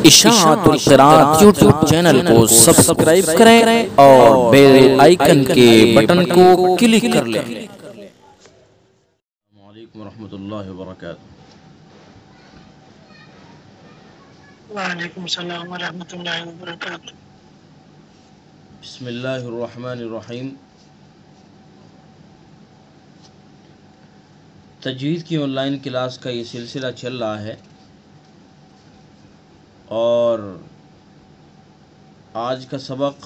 اشاعت القراءت YouTube channel کو subscribe کریں اور بیل آئیکن کے بٹن کو کلک کر لیں۔ السلام علیکم ورحمۃ اللہ وبرکاتہ۔ وعلیکم السلام ورحمۃ اللہ وبرکاتہ۔ بسم اللہ الرحمن الرحیم۔ تجوید کی آن لائن کلاس کا یہ سلسلہ چل رہا ہے اور آج کا سبق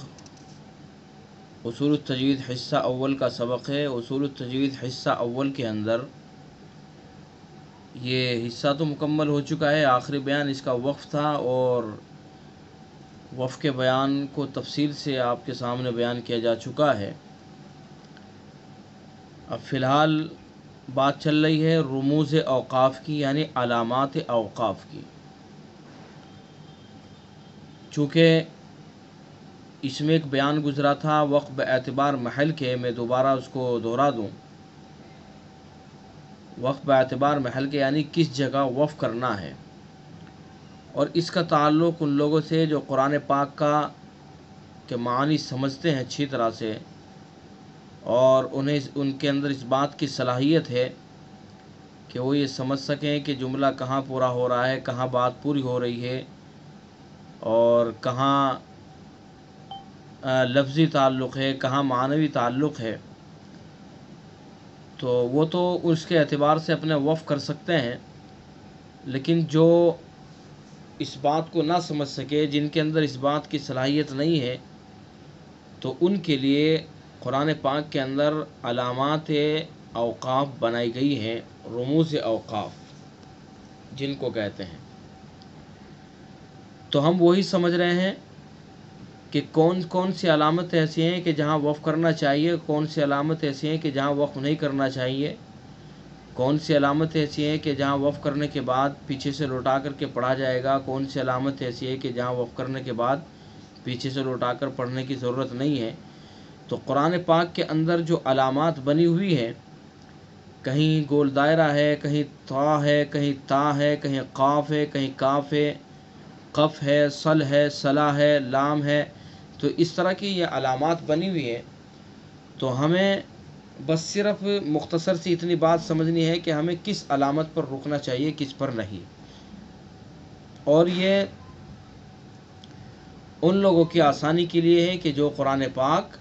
اصول التجوید حصہ اول کا سبق ہے۔ اصول التجوید حصہ اول کے اندر یہ حصہ تو مکمل ہو چکا ہے، آخری بیان اس کا وقف تھا اور وقف کے بیان کو تفصیل سے آپ کے سامنے بیان کیا جا چکا ہے۔ اب فی الحال بات چل رہی ہے رموز اوقاف کی، یعنی علامات اوقاف کی۔ چونکہ اس میں ایک بیان گزرا تھا وقف باعتبار محل کے، میں دوبارہ اس کو دہرا دوں۔ وقف باعتبار محل کے یعنی کس جگہ وقف کرنا ہے، اور اس کا تعلق ان لوگوں سے جو قرآن پاک کا کے معنی سمجھتے ہیں اچھی طرح سے، اور انہیں ان کے اندر اس بات کی صلاحیت ہے کہ وہ یہ سمجھ سکیں کہ جملہ کہاں پورا ہو رہا ہے، کہاں بات پوری ہو رہی ہے، اور کہاں لفظی تعلق ہے، کہاں معنوی تعلق ہے۔ تو وہ تو اس کے اعتبار سے اپنے وقف کر سکتے ہیں، لیکن جو اس بات کو نہ سمجھ سکے، جن کے اندر اس بات کی صلاحیت نہیں ہے، تو ان کے لیے قرآن پاک کے اندر علامات اوقاف بنائی گئی ہیں، رموز اوقاف جن کو کہتے ہیں۔ تو ہم وہی سمجھ رہے ہیں کہ کون کون سی علامت ایسی ہیں کہ جہاں وقف کرنا چاہیے، کون سی علامت ایسی ہیں کہ جہاں وقف نہیں کرنا چاہیے، کون سی علامت ایسی ہیں کہ جہاں وقف کرنے کے بعد پیچھے سے لوٹا کر کے پڑھا جائے گا، کون سی علامت ایسی ہے کہ جہاں وقف کرنے کے بعد پیچھے سے لوٹا کر پڑھنے کی ضرورت نہیں ہے۔ تو قرآن پاک کے اندر جو علامات بنی ہوئی ہیں، کہیں گول دائرہ ہے، کہیں طا ہے، کہیں تا ہے، کہیں قاف ہے، کہیں کاف ہے، قف ہے، صل ہے، صلا ہے، لام ہے، تو اس طرح کی یہ علامات بنی ہوئی ہیں۔ تو ہمیں بس صرف مختصر سی اتنی بات سمجھنی ہے کہ ہمیں کس علامت پر رکنا چاہیے، کس پر نہیں۔ اور یہ ان لوگوں کی آسانی کے لیے ہے کہ جو قرآن پاک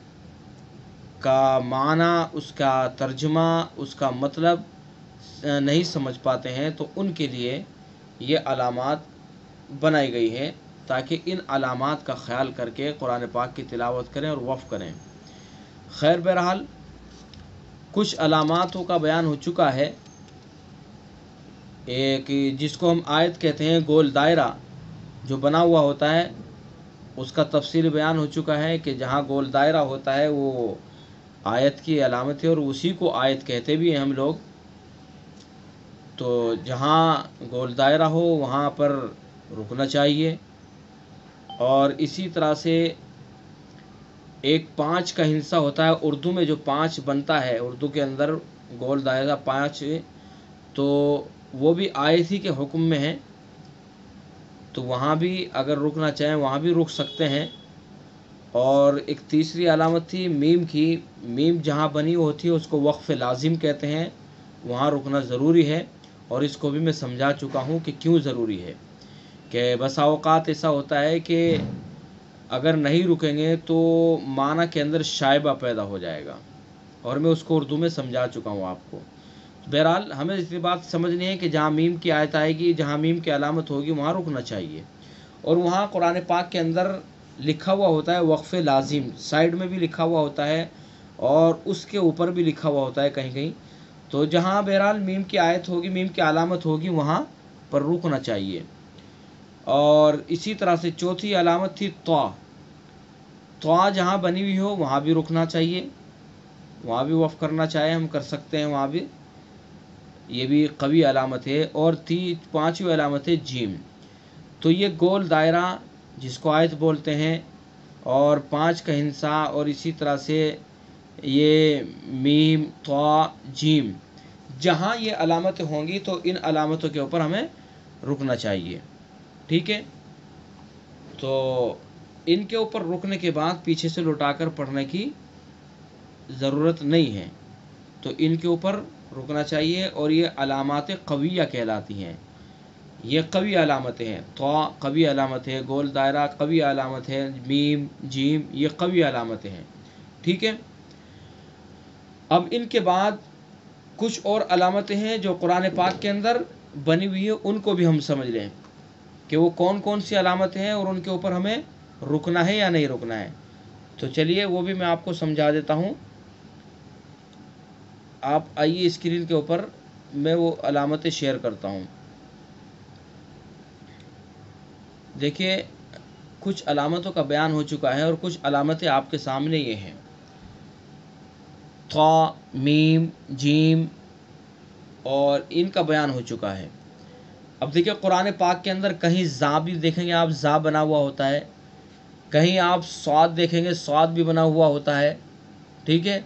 کا معنی، اس کا ترجمہ، اس کا مطلب نہیں سمجھ پاتے ہیں، تو ان کے لیے یہ علامات بنائی گئی ہیں تاکہ ان علامات کا خیال کر کے قرآن پاک کی تلاوت کریں اور وقف کریں۔ خیر بہرحال کچھ علاماتوں کا بیان ہو چکا ہے، ایک جس کو ہم آیت کہتے ہیں، گول دائرہ جو بنا ہوا ہوتا ہے، اس کا تفصیل بیان ہو چکا ہے کہ جہاں گول دائرہ ہوتا ہے وہ آیت کی علامت ہے، اور اسی کو آیت کہتے بھی ہیں ہم لوگ۔ تو جہاں گول دائرہ ہو وہاں پر رکنا چاہیے، اور اسی طرح سے ایک 5 کا ہندسہ ہوتا ہے اردو میں، جو 5 بنتا ہے اردو کے اندر، گول دائرہ 5، تو وہ بھی آیت ہی کے حکم میں ہے، تو وہاں بھی اگر رکنا چاہیں وہاں بھی رک سکتے ہیں۔ اور ایک تیسری علامت تھی میم کی، میم جہاں بنی ہوتی ہے اس کو وقف لازم کہتے ہیں، وہاں رکنا ضروری ہے، اور اس کو بھی میں سمجھا چکا ہوں کہ کیوں ضروری ہے۔ کہ بسا اوقات ایسا ہوتا ہے کہ اگر نہیں رکیں گے تو معنی کے اندر شائبہ پیدا ہو جائے گا، اور میں اس کو اردو میں سمجھا چکا ہوں آپ کو۔ بہرحال ہمیں اس بات سمجھنی ہے کہ جہاں میم کی آیت آئے گی، جہاں میم کی علامت ہوگی، وہاں رکنا چاہیے۔ اور وہاں قرآن پاک کے اندر لکھا ہوا ہوتا ہے وقف لازم، سائیڈ میں بھی لکھا ہوا ہوتا ہے اور اس کے اوپر بھی لکھا ہوا ہوتا ہے کہیں کہیں۔ تو جہاں بہرحال میم کی آیت ہوگی، میم کی علامت ہوگی، وہاں پر رکنا چاہیے۔ اور اسی طرح سے چوتھی علامت تھی طا، طا جہاں بنی ہوئی ہو وہاں بھی رکنا چاہیے، وہاں بھی وقف کرنا چاہے ہم کر سکتے ہیں وہاں بھی، یہ بھی قوی علامت ہے۔ اور 5ویں علامت ہے جیم، تو یہ گول دائرہ جس کو آیت بولتے ہیں، اور 5 کا ہندسہ، اور اسی طرح سے یہ میم، طا، جیم، جہاں یہ علامتیں ہوں گی تو ان علامتوں کے اوپر ہمیں رکنا چاہیے، ٹھیک ہے۔ تو ان کے اوپر رکنے کے بعد پیچھے سے لوٹا کر پڑھنے کی ضرورت نہیں ہے، تو ان کے اوپر رکنا چاہیے، اور یہ علامات قویہ کہلاتی ہیں، یہ قوی علامتیں ہیں۔ طا قوی علامت ہے، گول دائرہ قوی علامت ہے، میم جیم یہ قوی علامتیں ہیں، ٹھیک ہے۔ اب ان کے بعد کچھ اور علامتیں ہیں جو قرآن پاک کے اندر بنی ہوئی ہیں، ان کو بھی ہم سمجھ لیں کہ وہ کون کون سی علامتیں ہیں اور ان کے اوپر ہمیں رکنا ہے یا نہیں رکنا ہے۔ تو چلیے وہ بھی میں آپ کو سمجھا دیتا ہوں۔ آپ آئیے اسکرین کے اوپر، میں وہ علامتیں شیئر کرتا ہوں۔ دیکھیے کچھ علامتوں کا بیان ہو چکا ہے اور کچھ علامتیں آپ کے سامنے یہ ہیں، طا میم جیم، اور ان کا بیان ہو چکا ہے۔ اب دیکھیں قرآن پاک کے اندر کہیں زا بھی دیکھیں گے آپ، زا بنا ہوا ہوتا ہے، کہیں آپ صاد دیکھیں گے، صاد بھی بنا ہوا ہوتا ہے، ٹھیک ہے،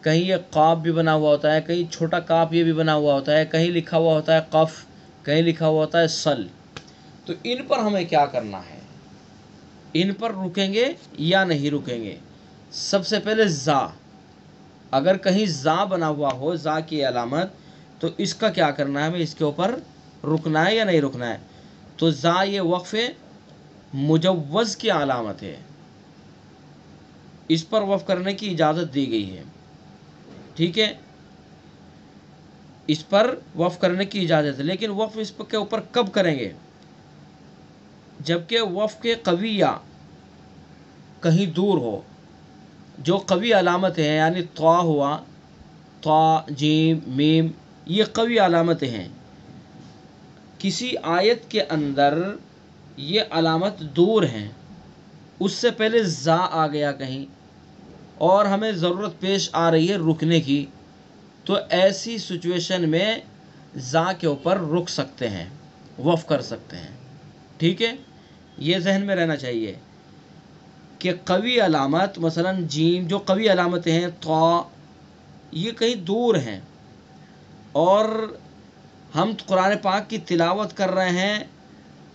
کہیں یہ قاف بھی بنا ہوا ہوتا ہے، کہیں چھوٹا کاف یہ بھی بنا ہوا ہوتا ہے، کہیں لکھا ہوا ہوتا ہے قف، کہیں لکھا ہوا ہوتا ہے سل۔ تو ان پر ہمیں کیا کرنا ہے، ان پر رکیں گے یا نہیں رکیں گے؟ سب سے پہلے زا، اگر کہیں زا بنا ہوا ہو، زا کی علامت، تو اس کا کیا کرنا ہے، ہمیں اس کے اوپر رکنا ہے یا نہیں رکنا ہے؟ تو زا یہ وقف مجوز کی علامت ہے، اس پر وقف کرنے کی اجازت دی گئی ہے، ٹھیک ہے، اس پر وقف کرنے کی اجازت ہے، لیکن وقف اس کے اوپر کب کریں گے؟ جبکہ وقف کے قویہ کہیں دور ہو، جو قوی علامت ہیں، یعنی طا ہوا، طا جیم میم یہ قوی علامتیں ہیں، کسی آیت کے اندر یہ علامت دور ہیں، اس سے پہلے زا آ گیا کہیں اور ہمیں ضرورت پیش آ رہی ہے رکنے کی، تو ایسی سچویشن میں زا کے اوپر رک سکتے ہیں، وقف کر سکتے ہیں، ٹھیک ہے۔ یہ ذہن میں رہنا چاہیے کہ قوی علامت مثلا جیم، جو قوی علامتیں ہیں، طا یہ کہیں دور ہیں اور ہم قرآن پاک کی تلاوت کر رہے ہیں،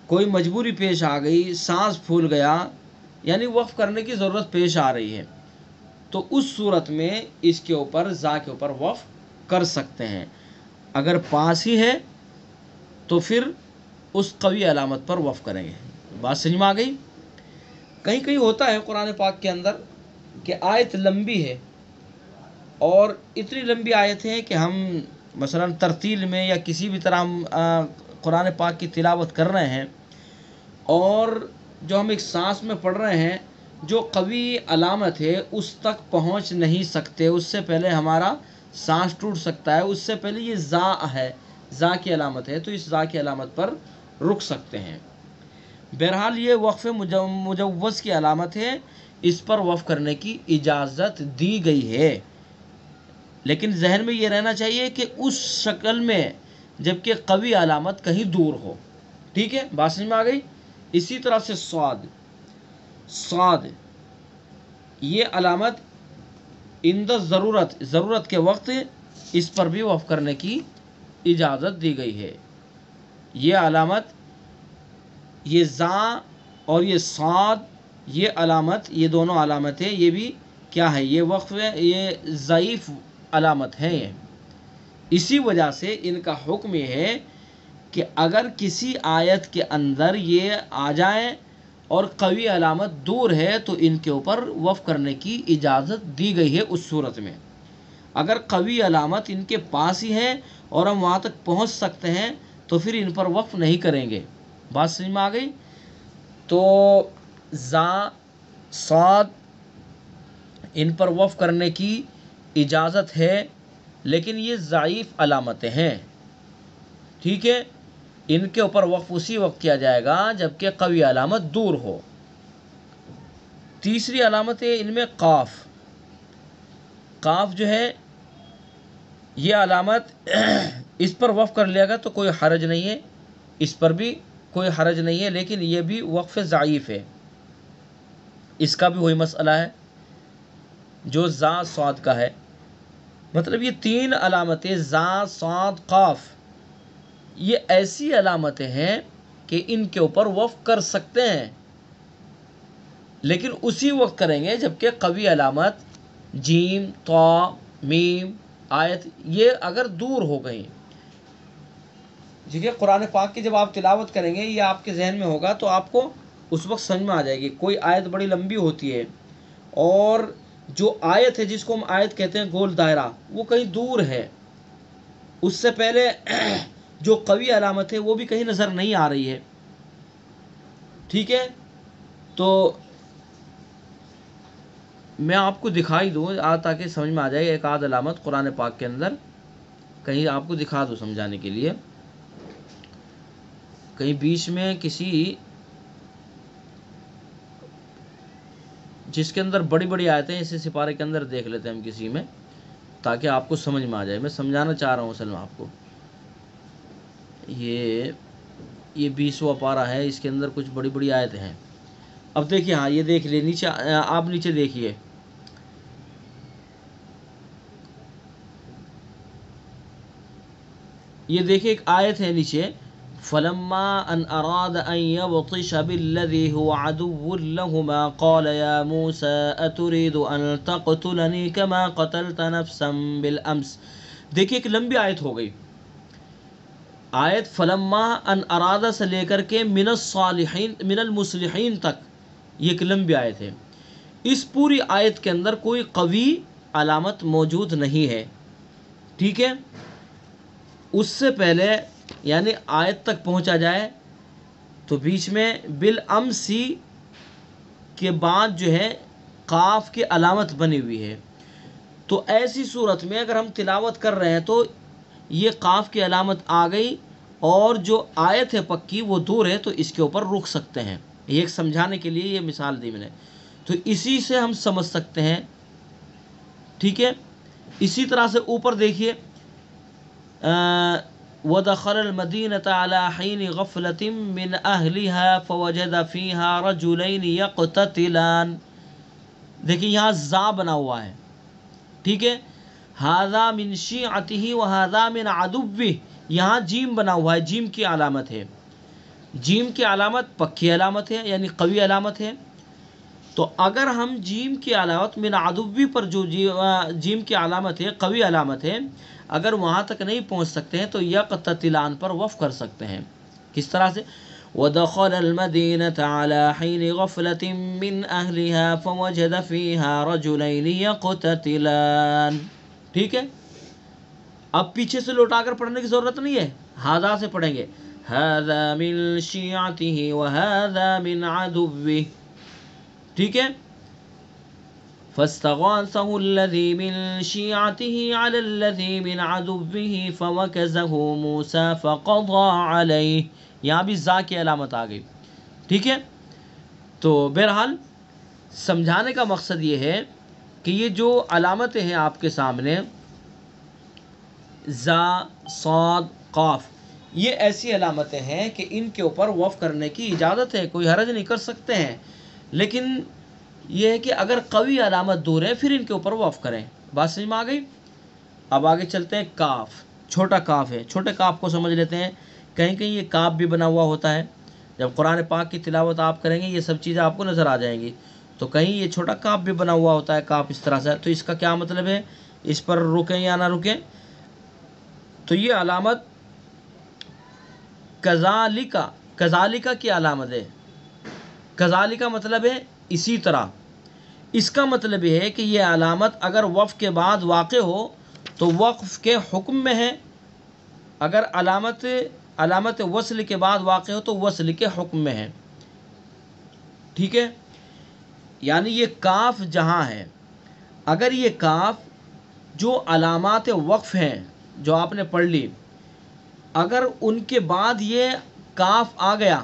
کوئی مجبوری پیش آ گئی، سانس پھول گیا، یعنی وقف کرنے کی ضرورت پیش آ رہی ہے، تو اس صورت میں اس کے اوپر زا کے اوپر وقف کر سکتے ہیں۔ اگر پاس ہی ہے تو پھر اس قوی علامت پر وقف کریں گے۔ بات سمجھ میں آ گئی؟ کہیں کہیں ہوتا ہے قرآن پاک کے اندر کہ آیت لمبی ہے، اور اتنی لمبی آیت ہے کہ ہم مثلا ترتیل میں یا کسی بھی طرح ہم قرآن پاک کی تلاوت کر رہے ہیں، اور جو ہم ایک سانس میں پڑھ رہے ہیں، جو قوی علامت ہے اس تک پہنچ نہیں سکتے، اس سے پہلے ہمارا سانس ٹوٹ سکتا ہے، اس سے پہلے یہ زا ہے، زا کی علامت ہے، تو اس زا کی علامت پر رک سکتے ہیں۔ بہرحال یہ وقف مجوز کی علامت ہے، اس پر وقف کرنے کی اجازت دی گئی ہے، لیکن ذہن میں یہ رہنا چاہیے کہ اس شکل میں جبکہ قوی علامت کہیں دور ہو، ٹھیک ہے، بات سمجھ میں آ گئی؟ اسی طرح سے صاد، صاد یہ علامت عند ضرورت کے وقت اس پر بھی وقف کرنے کی اجازت دی گئی ہے۔ یہ علامت، یہ زا اور یہ صاد، یہ علامت، یہ دونوں علامتیں یہ بھی کیا ہے، یہ وقف ہے، یہ ضعیف علامت ہے یہ، اسی وجہ سے ان کا حکم یہ ہے کہ اگر کسی آیت کے اندر یہ آ جائیں اور قوی علامت دور ہے تو ان کے اوپر وقف کرنے کی اجازت دی گئی ہے۔ اس صورت میں اگر قوی علامت ان کے پاس ہی ہے اور ہم وہاں تک پہنچ سکتے ہیں تو پھر ان پر وقف نہیں کریں گے۔ بات سمجھ میں آ گئی؟ تو زا صاد ان پر وقف کرنے کی اجازت ہے، لیکن یہ ضعیف علامتیں ہیں، ٹھیک ہے، ان کے اوپر وقف اسی وقت کیا جائے گا جبکہ قوی علامت دور ہو۔ تیسری علامت ہے ان میں قاف، قاف جو ہے یہ علامت اس پر وقف کر لیا گا تو کوئی حرج نہیں ہے، اس پر بھی کوئی حرج نہیں ہے، لیکن یہ بھی وقف ضعیف ہے، اس کا بھی وہی مسئلہ ہے جو زا صاد کا ہے۔ مطلب یہ تین علامتیں زا صاد قاف یہ ایسی علامتیں ہیں کہ ان کے اوپر وقف کر سکتے ہیں، لیکن اسی وقت کریں گے جبکہ قوی علامت جیم، طا، میم، آیت یہ اگر دور ہو گئی. ٹھیک ہے، قرآن پاک کی جب آپ تلاوت کریں گے یہ آپ کے ذہن میں ہوگا تو آپ کو اس وقت سمجھ میں آ جائے گی. کوئی آیت بڑی لمبی ہوتی ہے اور جو آیت ہے جس کو ہم آیت کہتے ہیں گول دائرہ، وہ کہیں دور ہے، اس سے پہلے جو قوی علامت ہے وہ بھی کہیں نظر نہیں آ رہی ہے. ٹھیک ہے، تو میں آپ کو دکھائی دوں تاکہ سمجھ میں آ جائے ایک آدھ علامت قرآن پاک کے اندر، کہیں آپ کو دکھا دوں سمجھانے کے لیے. کہیں بیچ میں کسی جس کے اندر بڑی بڑی آیتیں اسی سپارے کے اندر دیکھ لیتے ہیں ہم کسی میں، تاکہ آپ کو سمجھ میں آ جائے. میں سمجھانا چاہ رہا ہوں اصل میں آپ کو. یہ 20واں پارہ ہے، اس کے اندر کچھ بڑی بڑی آیتیں ہیں. اب دیکھیے، ہاں یہ دیکھ لیں نیچے، آپ نیچے دیکھیے. یہ دیکھیے ایک آیت ہے نیچے، فَلَمَّا أَنْ أَرَادَ أَنْ يَبْطِشَ بِالَّذِي هُوَ عَدُوٌّ لَهُمَا قَالَ يَا مُوسَىٰ أَتُرِيدُ أَنْ تَقْتُلَنِي كَمَا قَتَلْتَ نَفْسًا بِالْأَمْسِ. دیکھیے ایک لمبی آیت ہو گئی. آیت فلما ان ارادہ سے لے کر کے من الصالحین من المصلحین تک یہ ایک لمبی آیت ہے. اس پوری آیت کے اندر کوئی قوی علامت موجود نہیں ہے. ٹھیک ہے، اس سے پہلے یعنی آیت تک پہنچا جائے تو بیچ میں بالامسی کے بعد جو ہے قاف کی علامت بنی ہوئی ہے. تو ایسی صورت میں اگر ہم تلاوت کر رہے ہیں تو یہ قاف کی علامت آ گئی اور جو آیت ہے پکی وہ دور ہے، تو اس کے اوپر رک سکتے ہیں. یہ ایک سمجھانے کے لیے یہ مثال دی میں نے، تو اسی سے ہم سمجھ سکتے ہیں. ٹھیک ہے، اسی طرح سے اوپر دیکھیے، وَدَخَلَ الْمَدِينَةَ عَلَى حِينِ غَفْلَةٍ مِّنْ أَهْلِهَا فَوَجَدَ فِيهَا رَجُلَيْنِ يَقْتَتِلَانِ. دیکھیے یہاں زا بنا ہوا ہے. ٹھیک ہے، ہذا من شیعتہ وہذا من عدوہ، یہاں جیم بنا ہوا ہے، جیم کی علامت ہے. جیم کی علامت پکی علامت ہے یعنی قوی علامت ہے. تو اگر ہم جیم کی علامت من عدوہ پر جو جیم کی علامت ہے قوی علامت ہے، اگر وہاں تک نہیں پہنچ سکتے ہیں تو یقتتلان پر وقف کر سکتے ہیں. کس طرح سے؟ وَدَخَلَ الْمَدِينَةَ عَلَى حِينِ غَفْلَةٍ مِّنْ أَهْلِهَا فَوَجَدَ فِيهَا رَجُلَيْنِ يَقْتَتِلَانِ. ٹھیک ہے، اب پیچھے سے لوٹا کر پڑھنے کی ضرورت نہیں ہے، ہذا سے پڑھیں گے، هَذَا مِن شِيعَتِهِ وَهَذَا مِنْ عَدُوِّهِ. ٹھیک ہے، فَاسْتَغَاثَهُ الَّذِي مِن شِيعَتِهِ عَلَى الَّذِي مِنْ عَدُوِّهِ فَوَكَزَهُ مُوسَىٰ فَقَضَىٰ عَلَيْهِ. یہاں بھی زا کی علامت آ گئی. ٹھیک ہے، تو بہرحال سمجھانے کا مقصد یہ ہے کہ یہ جو علامتیں ہیں آپ کے سامنے، زا، صاد، قاف، یہ ایسی علامتیں ہیں کہ ان کے اوپر وقف کرنے کی اجازت ہے، کوئی حرج نہیں، کر سکتے ہیں. لیکن یہ ہے کہ اگر قوی علامت دور ہے پھر ان کے اوپر وقف کریں. بات سمجھ میں آ گئی؟ اب آگے چلتے ہیں. کاف، چھوٹا کاف ہے. چھوٹے کاف کو سمجھ لیتے ہیں. کہیں کہیں یہ کاف بھی بنا ہوا ہوتا ہے. جب قرآن پاک کی تلاوت آپ کریں گے یہ سب چیزیں آپ کو نظر آ جائیں گی. تو کہیں یہ چھوٹا کاف بھی بنا ہوا ہوتا ہے، کاف اس طرح سے. تو اس کا کیا مطلب ہے؟ اس پر رکیں یا نہ رکیں؟ تو یہ علامت کذالکا کی علامت ہے. کذالکا مطلب ہے اسی طرح. اس کا مطلب یہ ہے کہ یہ علامت اگر وقف کے بعد واقع ہو تو وقف کے حکم میں ہے، اگر علامت وصل کے بعد واقع ہو تو وصل کے حکم میں ہے. ٹھیک ہے، یعنی یہ کاف جہاں ہے، اگر یہ کاف جو علامات وقف ہیں جو آپ نے پڑھ لی، اگر ان کے بعد یہ کاف آ گیا،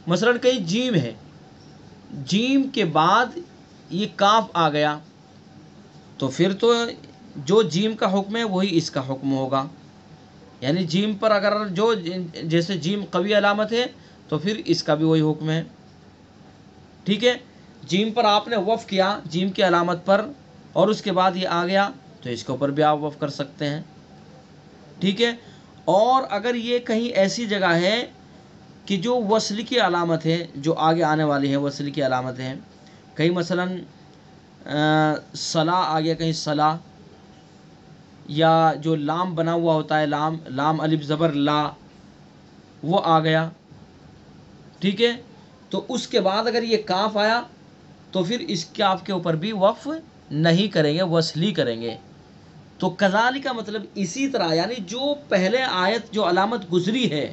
مثلا کہیں جیم ہے، جیم کے بعد یہ کاف آ گیا، تو پھر تو جو جیم کا حکم ہے وہی اس کا حکم ہوگا. یعنی جیم پر اگر جو جیسے جیم قوی علامت ہے تو پھر اس کا بھی وہی حکم ہے. ٹھیک ہے، جیم پر آپ نے وقف کیا، جیم کی علامت پر، اور اس کے بعد یہ آ گیا تو اس کے اوپر بھی آپ وقف کر سکتے ہیں. ٹھیک ہے، اور اگر یہ کہیں ایسی جگہ ہے کہ جو وصل کی علامت ہے جو آگے آنے والی ہے وصل کی علامت ہیں، کہیں مثلاً صلا آ گیا، کہیں صلا، یا جو لام بنا ہوا ہوتا ہے لام الف زبر لا، وہ آ گیا، ٹھیک ہے. تو اس کے بعد اگر یہ کاف آیا تو پھر اس کاف کے اوپر بھی وقف نہیں کریں گے، وصلی کریں گے. تو کذالک کا مطلب اسی طرح، یعنی جو پہلے آیت جو علامت گزری ہے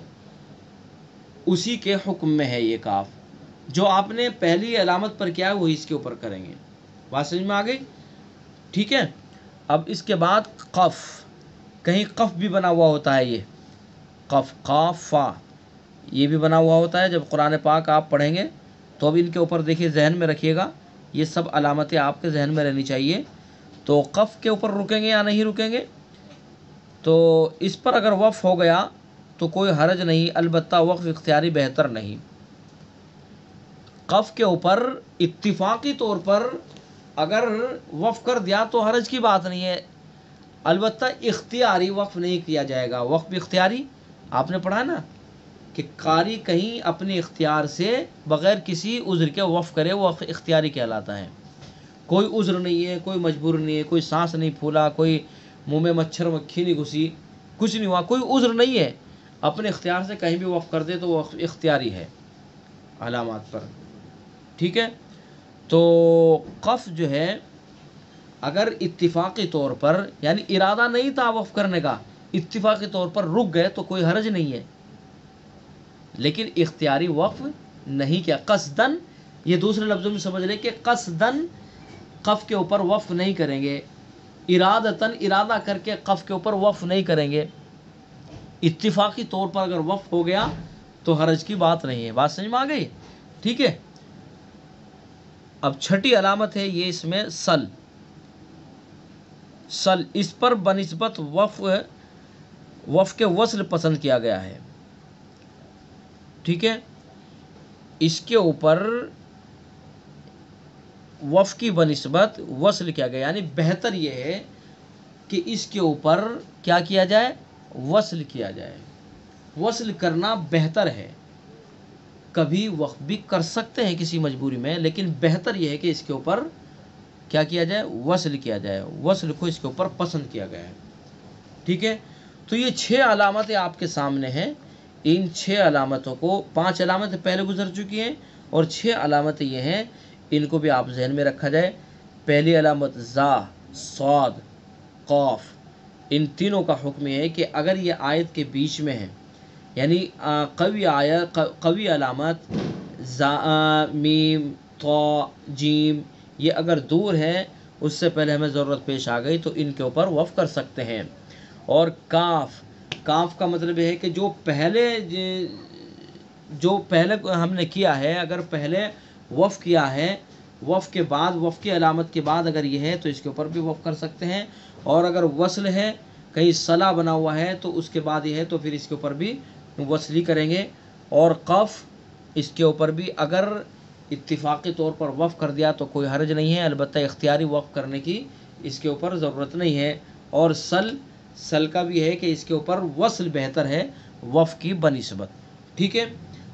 اسی کے حکم میں ہے یہ کاف، جو آپ نے پہلی علامت پر کیا ہے وہ اس کے اوپر کریں گے. بات سمجھ میں آ گئی؟ ٹھیک ہے. اب اس کے بعد قف، کہیں قف بھی بنا ہوا ہوتا ہے، یہ قف قاف فا یہ بھی بنا ہوا ہوتا ہے. جب قرآن پاک آپ پڑھیں گے تو اب ان کے اوپر دیکھیے، ذہن میں رکھیے گا، یہ سب علامتیں آپ کے ذہن میں رہنی چاہیے. تو قف کے اوپر رکیں گے یا نہیں رکیں گے؟ تو اس پر اگر وقف ہو گیا تو کوئی حرج نہیں، البتہ وقف اختیاری بہتر نہیں. قف کے اوپر اتفاقی طور پر اگر وقف کر دیا تو حرج کی بات نہیں ہے، البتہ اختیاری وقف نہیں کیا جائے گا. وقف اختیاری آپ نے پڑھا نا کہ قاری کہیں اپنے اختیار سے بغیر کسی عذر کے وقف کرے، وہ وقف اختیاری کہلاتا ہے. کوئی عذر نہیں ہے، کوئی مجبور نہیں ہے، کوئی سانس نہیں پھولا، کوئی منہ میں مچھر مکھی نہیں گھسی، کچھ نہیں ہوا، کوئی عذر نہیں ہے، اپنے اختیار سے کہیں بھی وقف کر دے تو وہ وقف اختیاری ہے علامات پر. ٹھیک ہے. تو قف جو ہے اگر اتفاقی طور پر، یعنی ارادہ نہیں تھا وقف کرنے کا، اتفاقی طور پر رک گئے تو کوئی حرج نہیں ہے، لیکن اختیاری وقف نہیں کیا. قصدن، یہ دوسرے لفظوں میں سمجھ لیں کہ قصدن قف کے اوپر وقف نہیں کریں گے، ارادتاً ارادہ کر کے قف کے اوپر وقف نہیں کریں گے. اتفاقی طور پر اگر وقف ہو گیا تو حرج کی بات نہیں ہے. بات سمجھ میں آ گئی؟ ٹھیک ہے. اب چھٹی علامت ہے یہ اس میں سل. سل اس پر بنسبت وقف کے وصل پسند کیا گیا ہے. ٹھیک ہے. اس کے اوپر وقف کی بنسبت وصل کیا گیا، یعنی بہتر یہ ہے کہ اس کے اوپر کیا کیا جائے؟ وصل کیا جائے. وصل کرنا بہتر ہے. کبھی وقف بھی کر سکتے ہیں کسی مجبوری میں، لیکن بہتر یہ ہے کہ اس کے اوپر کیا کیا جائے؟ وصل کیا جائے. وصل کو اس کے اوپر پسند کیا گیا ہے. ٹھیک ہے. تو یہ 6 علامتیں آپ کے سامنے ہیں. ان 6 علامتوں کو، 5 علامتیں پہلے گزر چکی ہیں اور 6 علامتیں یہ ہیں، ان کو بھی آپ ذہن میں رکھا جائے. پہلی علامت زا، صاد، قاف، ان تینوں کا حکم یہ ہے کہ اگر یہ آیت کے بیچ میں ہے، یعنی قوی علامت زا، میم، طا، جیم، یہ اگر دور ہے، اس سے پہلے ہمیں ضرورت پیش آ گئی تو ان کے اوپر وقف کر سکتے ہیں. اور کاف کا مطلب یہ ہے کہ جو پہلے ہم نے کیا ہے، اگر پہلے وقف کیا ہے، وقف کے بعد، وقف کی علامت کے بعد اگر یہ ہے تو اس کے اوپر بھی وقف کر سکتے ہیں. اور اگر وصل ہے، کہیں صلا بنا ہوا ہے تو اس کے بعد یہ ہے تو پھر اس کے اوپر بھی وصلی کریں گے. اور قف، اس کے اوپر بھی اگر اتفاقی طور پر وقف کر دیا تو کوئی حرج نہیں ہے، البتہ اختیاری وقف کرنے کی اس کے اوپر ضرورت نہیں ہے. اور سل کا بھی ہے کہ اس کے اوپر وصل بہتر ہے وقف کی بنسبت. ٹھیک ہے.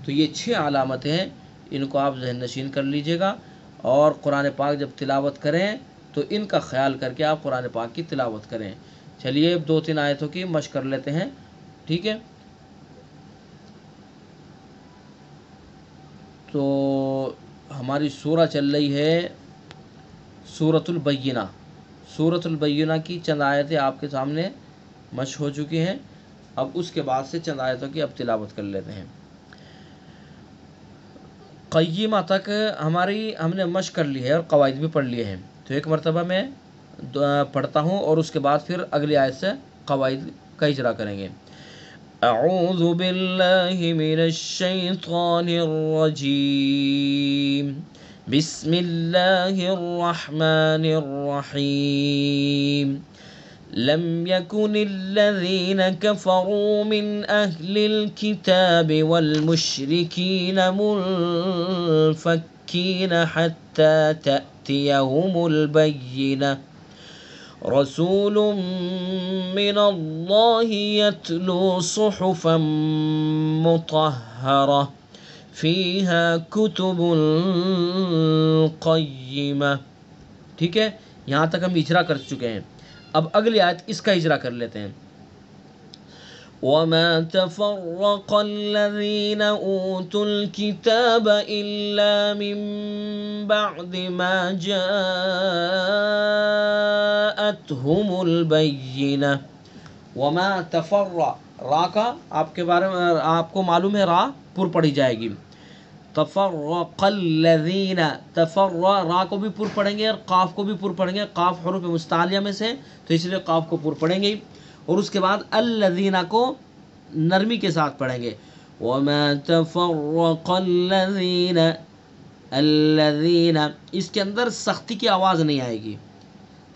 تو یہ 6 علامتیں ہیں، ان کو آپ ذہن نشین کر لیجئے گا. اور قرآن پاک جب تلاوت کریں تو ان کا خیال کر کے آپ قرآن پاک کی تلاوت کریں. چلیے اب 2-3 آیتوں کی مشق کر لیتے ہیں. ٹھیک ہے. تو ہماری سورہ چل رہی ہے سورۃ البینہ. سورۃ البینہ کی چند آیتیں آپ کے سامنے مشق ہو چکی ہیں. اب اس کے بعد سے چند آیتوں کی اب تلاوت کر لیتے ہیں. قیمہ تک ہم نے مشق کر لی ہے اور قواعد بھی پڑھ لیے ہیں. تو ایک مرتبہ میں پڑھتا ہوں اور اس کے بعد پھر اگلی آیت سے قواعد کا اجرا کریں گے. اعوذ باللہ من الشیطان الرجیم. بسم اللہ الرحمن الرحیم. لم يكن الذين كفروا من أهل الكتاب والمشركين منفكين حتى تأتيهم البينة رسول من اللہ یتلو صحفا مطہرہ فیہا کتب قیمہ. ٹھیک ہے، یہاں تک ہم اجرا کر چکے ہیں. اب اگلی آیت اس کا اجرا کر لیتے ہیں. وَمَا تَفَرَّقَ الَّذِينَ أُوتُوا الْكِتَابَ إِلَّا مِن بَعْدِ مَا جَاءَتْهُمُ الْبَيِّنَةُ. وَمَا تَفَرَّقَ، را کا آپ کے بارے میں آپ کو معلوم ہے را پر پڑھی جائے گی. تفرق الذین، را کو بھی پر پڑھیں گے اور قاف کو بھی پر پڑھیں گے. قاف حروف مستعلیہ میں سے تو اس لیے قاف کو پر پڑھیں گے، اور اس کے بعد الذین کو نرمی کے ساتھ پڑھیں گے. وما تفرق الذین، الذین اس کے اندر سختی کی آواز نہیں آئے گی.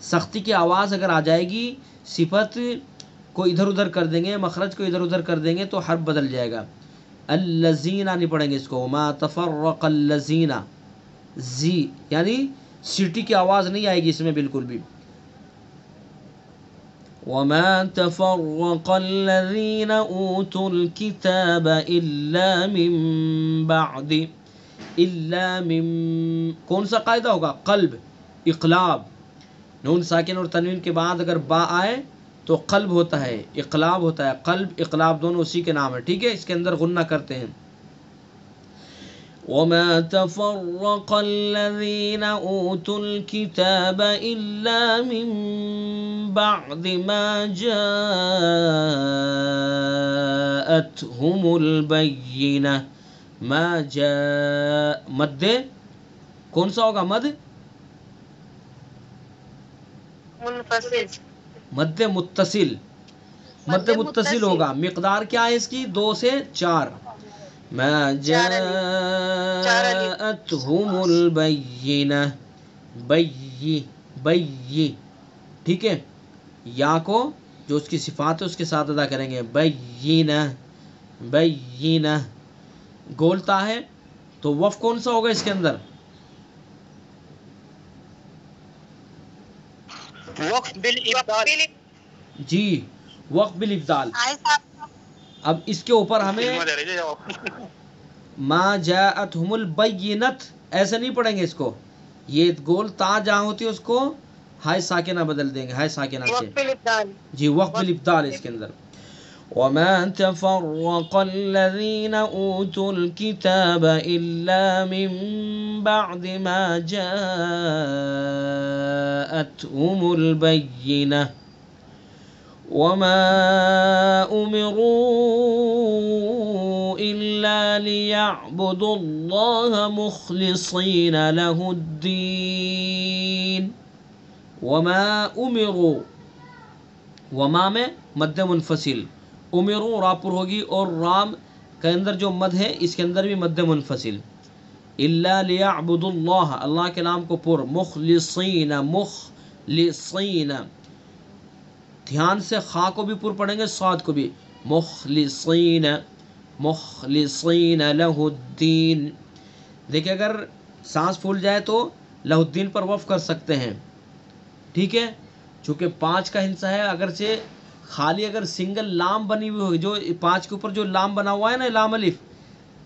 سختی کی آواز اگر آ جائے گی صفت کو ادھر ادھر کر دیں گے، مخرج کو ادھر ادھر کر دیں گے تو حرف بدل جائے گا. الذین نہیں پڑھیں گے اس کو. وما تفرق الذین، زی یعنی سیٹی کی آواز نہیں آئے گی اس میں بالکل بھی. وما تفرق الذین اوتوا الکتاب الا من بعد، الا من کون سا قاعدہ ہوگا؟ قلب، اقلاب. نون ساکن اور تنوین کے بعد اگر با آئے تو قلب ہوتا ہے، اقلاب ہوتا ہے. قلب اقلاب دونوں اسی کے نام ہے. ٹھیک ہے، اس کے اندر غنہ کرتے ہیں. وما تفرق الذين اوتوا الكتاب الا من بعد ما جاءتهم البينة. ما جاء مد کون سا ہوگا؟ مد منفصل، مد متصل. مد متصل ہوگا. مقدار کیا ہے اس کی؟ 2 سے 4. ما جاءتهم البینہ، بی. ٹھیک ہے، یا کو جو اس کی صفات ہے اس کے ساتھ ادا کریں گے. بینہ. گولتا ہے تو وف کون سا ہوگا اس کے اندر؟ وقف بالابدال. جی، وقف بالابدال. اب اس کے اوپر ہمیں ما جاءتهم البینۃ ایسے نہیں پڑھیں گے اس کو. یہ گول تا جہاں ہوتی ہے اس کو ہائے ساکنہ بدل دیں گے، ہائے ساکنہ سے. جی، وقف بالابدال اس کے اندر. وما تفرق الذين اوتوا الكتاب الا من بعد ما جاءتهم البینہ. وما امروا الا ليعبدوا الله مخلصين له الدين. وما امروا، وما میں مد منفصل. امروا را پر ہوگی اور رام کے اندر جو مد ہے اس کے اندر بھی مد منفصل. الا ليعبدوا الله، اللہ کے نام کو پر. مخلصین، مخلصین دھیان سے خا کو بھی پر پڑھیں گے، صاد کو بھی. مخلصین، مخلصین لہ الدین. دیکھیں اگر سانس پھول جائے تو لہ الدین پر وقف کر سکتے ہیں. ٹھیک ہے، چونکہ 5 کا ہندسہ ہے. اگرچہ خالی اگر سنگل لام بنی ہوئی ہوگی، جو 5 کے اوپر جو لام بنا ہوا ہے نا، لام الف،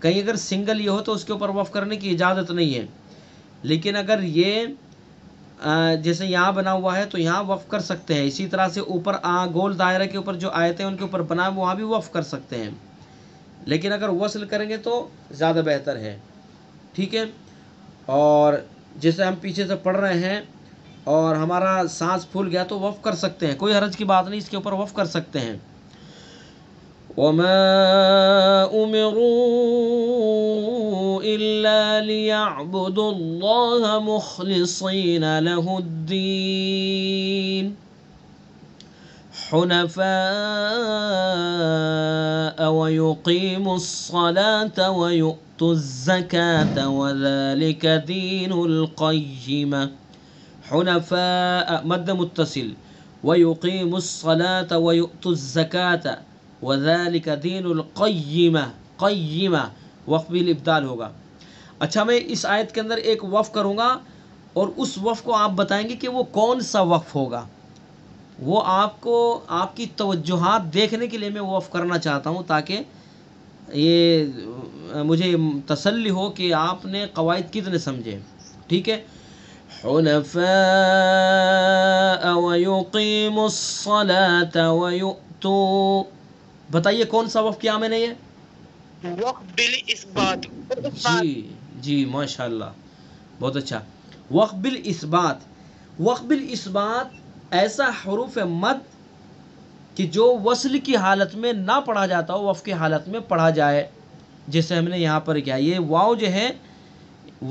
کہیں اگر سنگل یہ ہو تو اس کے اوپر وقف کرنے کی اجازت نہیں ہے. لیکن اگر یہ جیسے یہاں بنا ہوا ہے تو یہاں وقف کر سکتے ہیں. اسی طرح سے اوپر گول دائرہ کے اوپر جو آیتیں ہیں ان کے اوپر بنا وہاں بھی وقف کر سکتے ہیں. لیکن اگر وصل کریں گے تو زیادہ بہتر ہے. ٹھیک ہے، اور جیسے ہم پیچھے سے پڑھ رہے ہیں اور ہمارا سانس پھول گیا تو وقف کر سکتے ہیں، کوئی حرج کی بات نہیں، اس کے اوپر وقف کر سکتے ہیں. وما امروا الا ليعبدوا الله مخلصين له الدين حنفاء ويقيموا الصلاة ويؤتوا الزكاة وذلك دين القيمة. حنفاء مد متصل. ويقيموا الصلاة ويؤتوا الزكاة وذلك دين القيمة. قیمہ وقف بالابدال ہوگا. اچھا، میں اس آیت کے اندر ایک وقف کروں گا اور اس وقف کو آپ بتائیں گے کہ وہ کون سا وقف ہوگا. وہ آپ کو آپ کی توجہات دیکھنے کے لیے میں وقف کرنا چاہتا ہوں تاکہ یہ مجھے تسلی ہو کہ آپ نے قواعد کتنے سمجھے. ٹھیک ہے. حنفاء ويقيموا الصلاة ويؤتوا، بتائیے کون سا وقف کیا میں نے یہ؟ وقف بالاثبات. جی ماشاء اللہ، بہت اچھا. وقف بالاثبات. وقف بالاثبات ایسا حروف مد کہ جو وصل کی حالت میں نہ پڑھا جاتا ہو، وقف کی حالت میں پڑھا جائے، جیسے ہم نے یہاں پر کیا. یہ واو جو ہے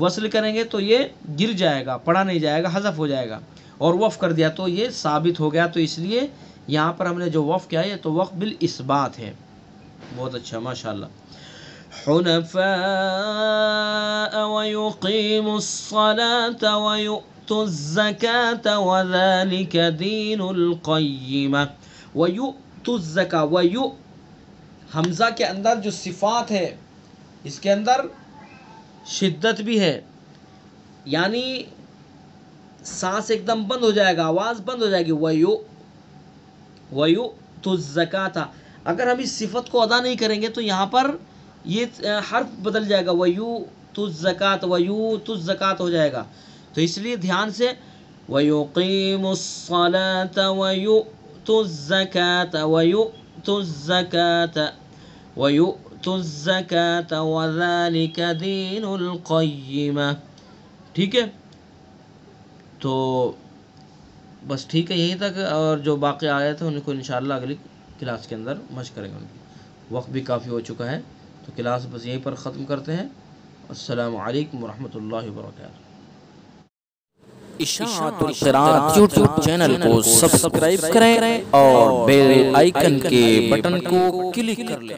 وصل کریں گے تو یہ گر جائے گا، پڑھا نہیں جائے گا، حذف ہو جائے گا، اور وقف کر دیا تو یہ ثابت ہو گیا. تو اس لیے یہاں پر ہم نے جو وقف کیا ہے تو وقف بالاثبات ہے. بہت اچھا ماشاء اللہ. حنفاء ويقيموا الصلاة ويؤتوا الزكاة وذلك دين القيمة. ويؤتوا الزكاة، حمزہ کے اندر جو صفات ہے اس کے اندر شدت بھی ہے، یعنی سانس ایک دم بند ہو جائے گا، آواز بند ہو جائے گی. وَيُؤْتُ الزَّكَاةَ، اگر ہم اس صفت کو ادا نہیں کریں گے تو یہاں پر یہ حرف بدل جائے گا، وَيُؤْتُ الزَّكَاةَ وَيُؤْتُ الزَّكَاةَ ہو جائے گا. تو اس لیے دھیان سے وَيُقِيمُ الصَّلَاةَ وَيُؤْتُ الزَّكَاةَ وَيُؤْتُ الزَّكَاةَ وَيُؤْتُ الزَّكَاةَ وَذَلِكَ دِينُ الْقَيِّمَةِ. ٹھیک ہے. تو بس ٹھیک ہے یہیں تک، اور جو باقی آیت ہیں ان کو انشاءاللہ اگلی کلاس کے اندر مشق کریں گے. ان کی وقت بھی کافی ہو چکا ہے تو کلاس بس یہیں پر ختم کرتے ہیں. السلام علیکم ورحمۃ اللہ وبرکاتہ. اشاعت القراءت یوٹیوب چینل کو سبسکرائب کریں اور بیل آئیکن کے بٹن کو کلک کر لیں.